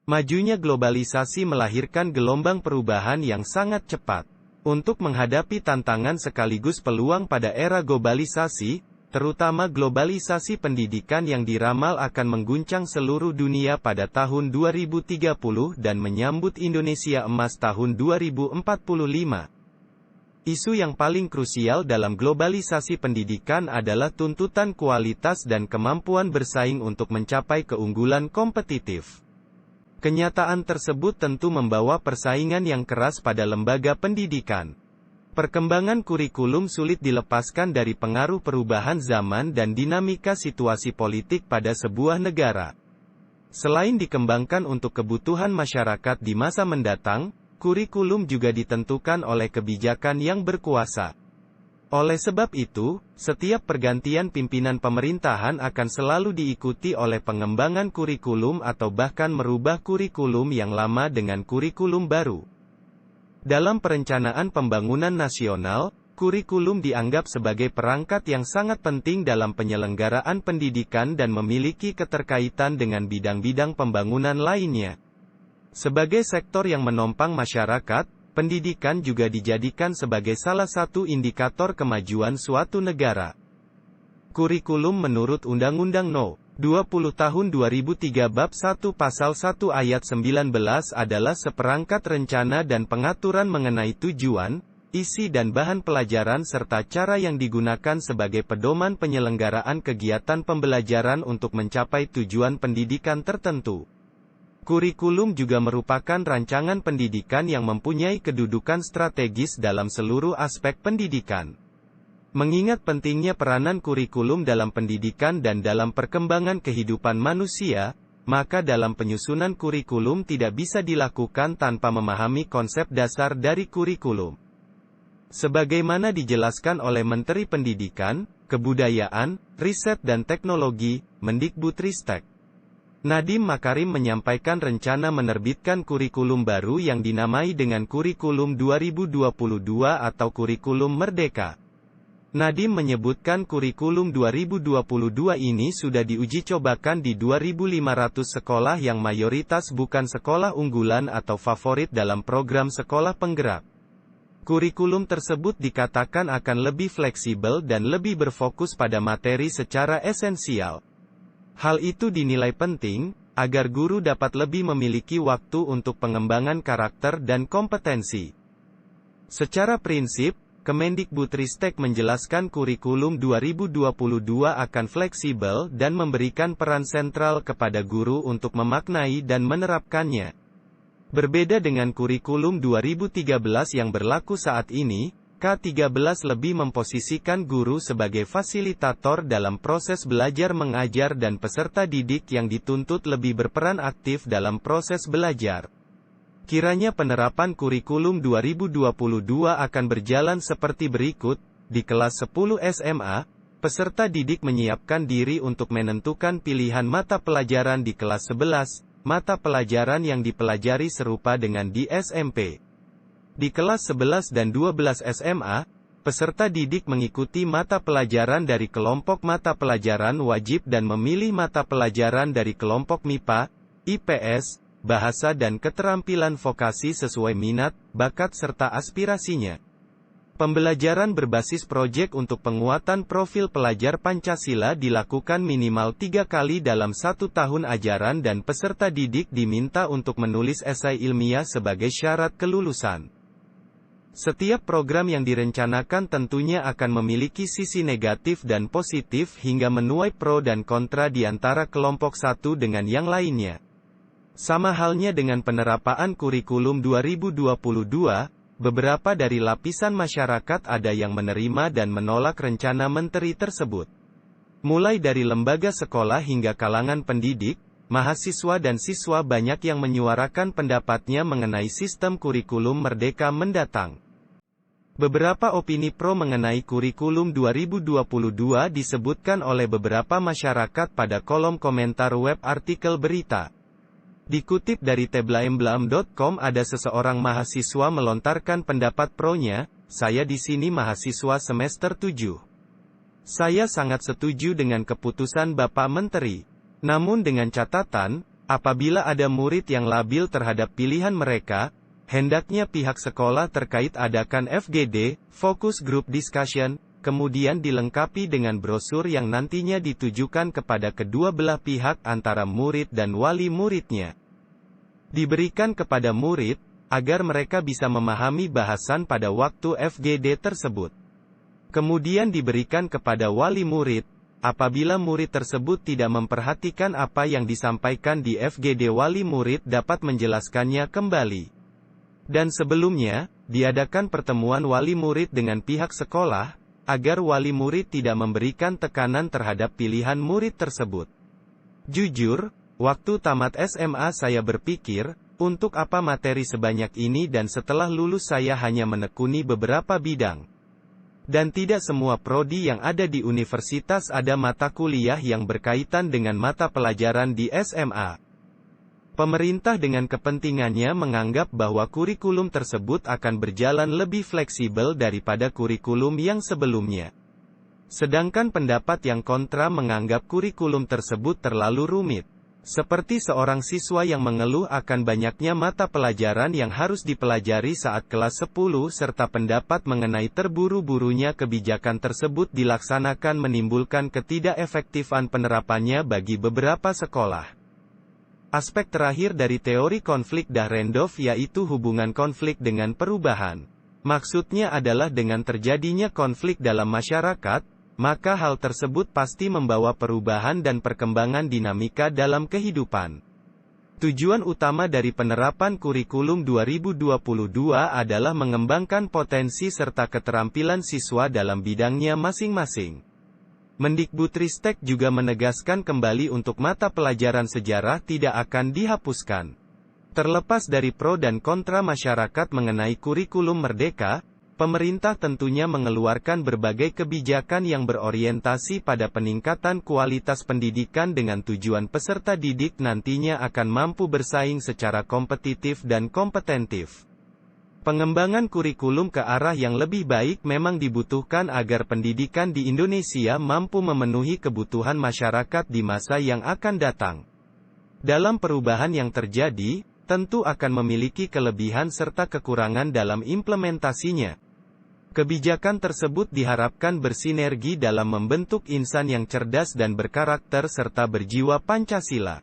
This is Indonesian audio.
Majunya globalisasi melahirkan gelombang perubahan yang sangat cepat. Untuk menghadapi tantangan sekaligus peluang pada era globalisasi, terutama globalisasi pendidikan yang diramal akan mengguncang seluruh dunia pada tahun 2030 dan menyambut Indonesia Emas tahun 2045. Isu yang paling krusial dalam globalisasi pendidikan adalah tuntutan kualitas dan kemampuan bersaing untuk mencapai keunggulan kompetitif. Kenyataan tersebut tentu membawa persaingan yang keras pada lembaga pendidikan. Perkembangan kurikulum sulit dilepaskan dari pengaruh perubahan zaman dan dinamika situasi politik pada sebuah negara. Selain dikembangkan untuk kebutuhan masyarakat di masa mendatang, kurikulum juga ditentukan oleh kebijakan yang berkuasa. Oleh sebab itu, setiap pergantian pimpinan pemerintahan akan selalu diikuti oleh pengembangan kurikulum atau bahkan merubah kurikulum yang lama dengan kurikulum baru. Dalam perencanaan pembangunan nasional, kurikulum dianggap sebagai perangkat yang sangat penting dalam penyelenggaraan pendidikan dan memiliki keterkaitan dengan bidang-bidang pembangunan lainnya. Sebagai sektor yang menopang masyarakat, pendidikan juga dijadikan sebagai salah satu indikator kemajuan suatu negara. Kurikulum menurut Undang-Undang No. 20 Tahun 2003 Bab 1 Pasal 1 Ayat 19 adalah seperangkat rencana dan pengaturan mengenai tujuan, isi dan bahan pelajaran serta cara yang digunakan sebagai pedoman penyelenggaraan kegiatan pembelajaran untuk mencapai tujuan pendidikan tertentu. Kurikulum juga merupakan rancangan pendidikan yang mempunyai kedudukan strategis dalam seluruh aspek pendidikan. Mengingat pentingnya peranan kurikulum dalam pendidikan dan dalam perkembangan kehidupan manusia, maka dalam penyusunan kurikulum tidak bisa dilakukan tanpa memahami konsep dasar dari kurikulum. Sebagaimana dijelaskan oleh Menteri Pendidikan, Kebudayaan, Riset dan Teknologi, Mendikbudristek, Nadiem Makarim menyampaikan rencana menerbitkan kurikulum baru yang dinamai dengan Kurikulum 2022 atau Kurikulum Merdeka. Nadiem menyebutkan kurikulum 2022 ini sudah diuji cobakan di 2.500 sekolah yang mayoritas bukan sekolah unggulan atau favorit dalam program sekolah penggerak. Kurikulum tersebut dikatakan akan lebih fleksibel dan lebih berfokus pada materi secara esensial. Hal itu dinilai penting, agar guru dapat lebih memiliki waktu untuk pengembangan karakter dan kompetensi. Secara prinsip, Kemendikbudristek menjelaskan kurikulum 2022 akan fleksibel dan memberikan peran sentral kepada guru untuk memaknai dan menerapkannya. Berbeda dengan kurikulum 2013 yang berlaku saat ini, K13 lebih memposisikan guru sebagai fasilitator dalam proses belajar mengajar dan peserta didik yang dituntut lebih berperan aktif dalam proses belajar. Kiranya penerapan kurikulum 2022 akan berjalan seperti berikut. Di kelas 10 SMA, peserta didik menyiapkan diri untuk menentukan pilihan mata pelajaran di kelas 11, mata pelajaran yang dipelajari serupa dengan di SMP. Di kelas 11 dan 12 SMA, peserta didik mengikuti mata pelajaran dari kelompok mata pelajaran wajib dan memilih mata pelajaran dari kelompok MIPA, IPS, bahasa dan keterampilan vokasi sesuai minat, bakat serta aspirasinya. Pembelajaran berbasis proyek untuk penguatan profil pelajar Pancasila dilakukan minimal 3 kali dalam 1 tahun ajaran dan peserta didik diminta untuk menulis esai ilmiah sebagai syarat kelulusan. Setiap program yang direncanakan tentunya akan memiliki sisi negatif dan positif hingga menuai pro dan kontra di antara kelompok satu dengan yang lainnya. Sama halnya dengan penerapan kurikulum 2022, beberapa dari lapisan masyarakat ada yang menerima dan menolak rencana menteri tersebut. Mulai dari lembaga sekolah hingga kalangan pendidik, mahasiswa dan siswa banyak yang menyuarakan pendapatnya mengenai sistem kurikulum merdeka mendatang. Beberapa opini pro mengenai kurikulum 2022 disebutkan oleh beberapa masyarakat pada kolom komentar web artikel berita. Dikutip dari teblaemblaem.com, ada seseorang mahasiswa melontarkan pendapat pro-nya, "Saya di sini mahasiswa semester 7. Saya sangat setuju dengan keputusan Bapak Menteri. Namun dengan catatan, Apabila ada murid yang labil terhadap pilihan mereka, hendaknya pihak sekolah terkait adakan FGD, Focus Group Discussion, kemudian dilengkapi dengan brosur yang nantinya ditujukan kepada kedua belah pihak antara murid dan wali muridnya. Diberikan kepada murid, agar mereka bisa memahami bahasan pada waktu FGD tersebut. Kemudian diberikan kepada wali murid. Apabila murid tersebut tidak memperhatikan apa yang disampaikan di FGD, wali murid dapat menjelaskannya kembali. Dan sebelumnya, diadakan pertemuan wali murid dengan pihak sekolah, agar wali murid tidak memberikan tekanan terhadap pilihan murid tersebut. Jujur, waktu tamat SMA saya berpikir, untuk apa materi sebanyak ini, dan setelah lulus saya hanya menekuni beberapa bidang. Dan tidak semua prodi yang ada di universitas ada mata kuliah yang berkaitan dengan mata pelajaran di SMA. Pemerintah dengan kepentingannya menganggap bahwa kurikulum tersebut akan berjalan lebih fleksibel daripada kurikulum yang sebelumnya. Sedangkan pendapat yang kontra menganggap kurikulum tersebut terlalu rumit. Seperti seorang siswa yang mengeluh akan banyaknya mata pelajaran yang harus dipelajari saat kelas 10 serta pendapat mengenai terburu-burunya kebijakan tersebut dilaksanakan menimbulkan ketidakefektifan penerapannya bagi beberapa sekolah. Aspek terakhir dari teori konflik Dahrendorf yaitu hubungan konflik dengan perubahan. Maksudnya adalah dengan terjadinya konflik dalam masyarakat, maka hal tersebut pasti membawa perubahan dan perkembangan dinamika dalam kehidupan. Tujuan utama dari penerapan kurikulum 2022 adalah mengembangkan potensi serta keterampilan siswa dalam bidangnya masing-masing. Mendikbudristek juga menegaskan kembali untuk mata pelajaran sejarah tidak akan dihapuskan. Terlepas dari pro dan kontra masyarakat mengenai kurikulum merdeka, pemerintah tentunya mengeluarkan berbagai kebijakan yang berorientasi pada peningkatan kualitas pendidikan dengan tujuan peserta didik nantinya akan mampu bersaing secara kompetitif dan kompetentif. Pengembangan kurikulum ke arah yang lebih baik memang dibutuhkan agar pendidikan di Indonesia mampu memenuhi kebutuhan masyarakat di masa yang akan datang. Dalam perubahan yang terjadi, tentu akan memiliki kelebihan serta kekurangan dalam implementasinya. Kebijakan tersebut diharapkan bersinergi dalam membentuk insan yang cerdas dan berkarakter serta berjiwa Pancasila.